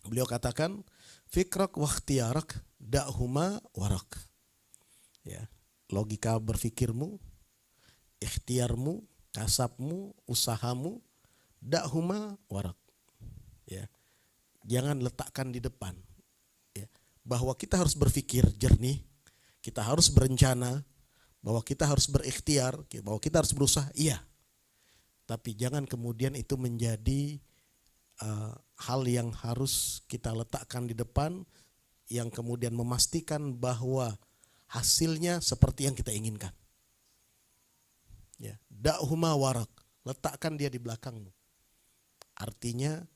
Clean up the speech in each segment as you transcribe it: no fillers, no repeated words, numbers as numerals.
Beliau katakan, fikrak wa ikhtiyarak da'huma warak. Ya, logika berfikirmu, ikhtiarmu, kasabmu, usahamu, da'huma warak. Ya, jangan letakkan di depan. Ya, bahwa kita harus berpikir jernih, kita harus berencana, bahwa kita harus berikhtiar, bahwa kita harus berusaha, iya. Tapi jangan kemudian itu menjadi hal yang harus kita letakkan di depan, yang kemudian memastikan bahwa hasilnya seperti yang kita inginkan. Ya, da'huma warak, letakkan dia di belakangmu. Artinya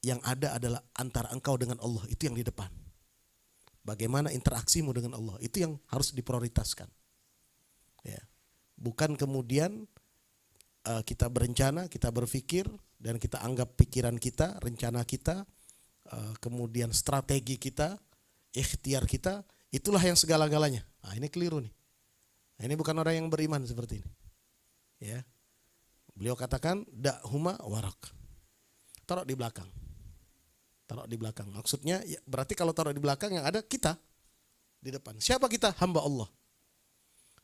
yang ada adalah antara engkau dengan Allah, itu yang di depan. Bagaimana interaksimu dengan Allah, itu yang harus diprioritaskan. Ya, bukan kemudian kita berencana, kita berpikir, dan kita anggap pikiran kita, rencana kita, kemudian strategi kita, ikhtiar kita, itulah yang segala-galanya. Nah, ini keliru nih. Nah, ini bukan orang yang beriman seperti ini. Ya, beliau katakan da'huma warak. Taruh di belakang. Taruh di belakang. Maksudnya ya, berarti kalau taruh di belakang yang ada kita di depan. Siapa kita? Hamba Allah.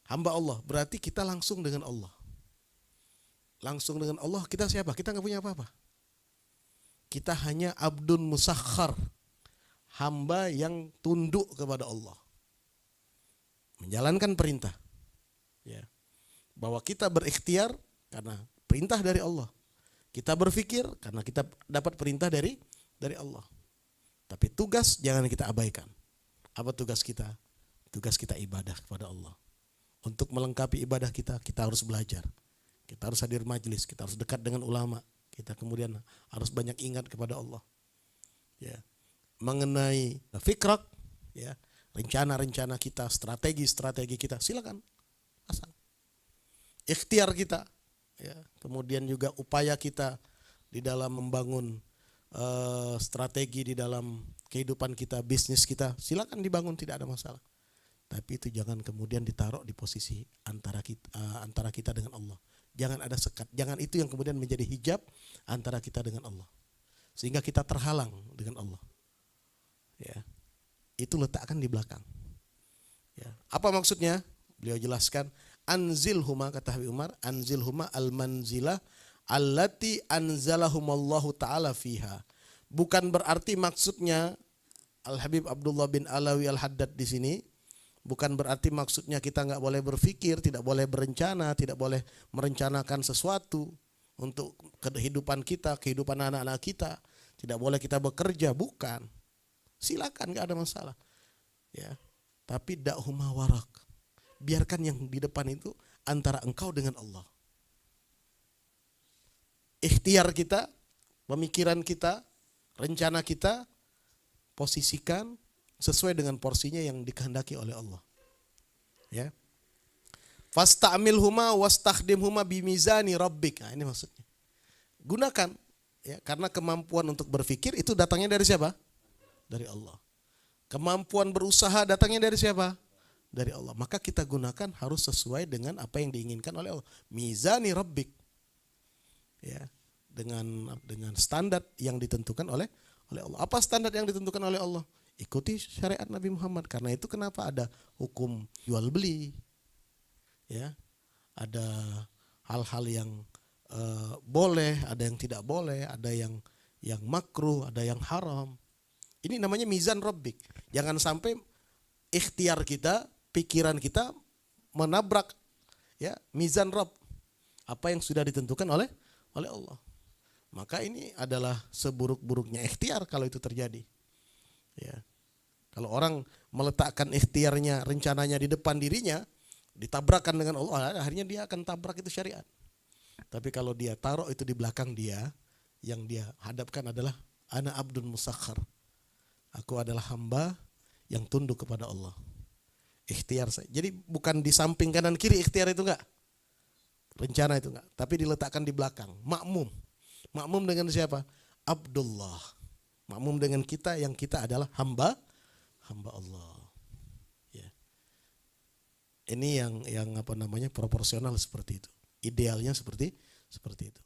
Hamba Allah berarti kita langsung dengan Allah. Langsung dengan Allah, kita siapa? Kita nggak punya apa-apa. Kita hanya abdun musakhar, hamba yang tunduk kepada Allah, menjalankan perintah. Ya, bahwa kita berikhtiar karena perintah dari Allah. Kita berpikir karena kita dapat perintah dari Allah. Tapi tugas jangan kita abaikan. Apa tugas kita? Tugas kita ibadah kepada Allah. Untuk melengkapi ibadah kita, kita harus belajar. Kita harus hadir majelis, kita harus dekat dengan ulama. Kita kemudian harus banyak ingat kepada Allah. Ya, mengenai fikrak, ya, rencana-rencana kita, strategi-strategi kita, silakan pasang. Ikhtiar kita, ya, kemudian juga upaya kita di dalam membangun strategi di dalam kehidupan kita, bisnis kita, silakan dibangun, tidak ada masalah. Tapi itu jangan kemudian ditaruh di posisi antara kita dengan Allah. Jangan ada sekat, jangan itu yang kemudian menjadi hijab antara kita dengan Allah, sehingga kita terhalang dengan Allah. Ya, itu letakkan di belakang. Ya, apa maksudnya? Beliau jelaskan, anzilhuma, kata Habib Umar, anzilhuma al-manzilah allati anzalahumallahu ta'ala fiha. Bukan berarti maksudnya Al-Habib Abdullah bin Alawi Al-Haddad di sini, bukan berarti maksudnya kita nggak boleh berpikir, tidak boleh berencana, tidak boleh merencanakan sesuatu untuk kehidupan kita, kehidupan anak-anak kita. Tidak boleh kita bekerja, bukan. Silakan, nggak ada masalah. Ya, tapi da'huma warak. Biarkan yang di depan itu antara engkau dengan Allah. Ikhtiar kita, pemikiran kita, rencana kita, posisikan sesuai dengan porsinya yang dikehendaki oleh Allah. Ya. Fasta'milhuma wastakhdimhuma bimizani rabbik. Nah, ini maksudnya. Gunakan, ya, karena kemampuan untuk berpikir itu datangnya dari siapa? Dari Allah. Kemampuan berusaha datangnya dari siapa? Dari Allah. Maka kita gunakan harus sesuai dengan apa yang diinginkan oleh Allah. Mizani rabbik. Ya, dengan standar yang ditentukan oleh Allah. Apa standar yang ditentukan oleh Allah? Ikuti syariat Nabi Muhammad. Karena itu kenapa ada hukum jual beli, ya, ada hal-hal yang boleh, ada yang tidak boleh, ada yang makruh, ada yang haram. Ini namanya mizan rabbik. Jangan sampai ikhtiar kita, pikiran kita menabrak, ya, mizan Rabb, apa yang sudah ditentukan oleh Allah. Maka ini adalah seburuk-buruknya ikhtiar kalau itu terjadi. Ya. Kalau orang meletakkan ikhtiarnya, rencananya di depan dirinya, ditabrakkan dengan Allah, akhirnya dia akan tabrak itu syariat. Tapi kalau dia taruh itu di belakang dia, yang dia hadapkan adalah ana abdun musakhar. Aku adalah hamba yang tunduk kepada Allah. Ikhtiar saya. Jadi bukan di samping kanan kiri ikhtiar itu enggak. Rencana itu enggak, tapi diletakkan di belakang. Makmum. Makmum dengan siapa? Abdullah. Makmum dengan kita yang kita adalah hamba Allah. Ya. Ini yang proporsional seperti itu. Idealnya seperti itu.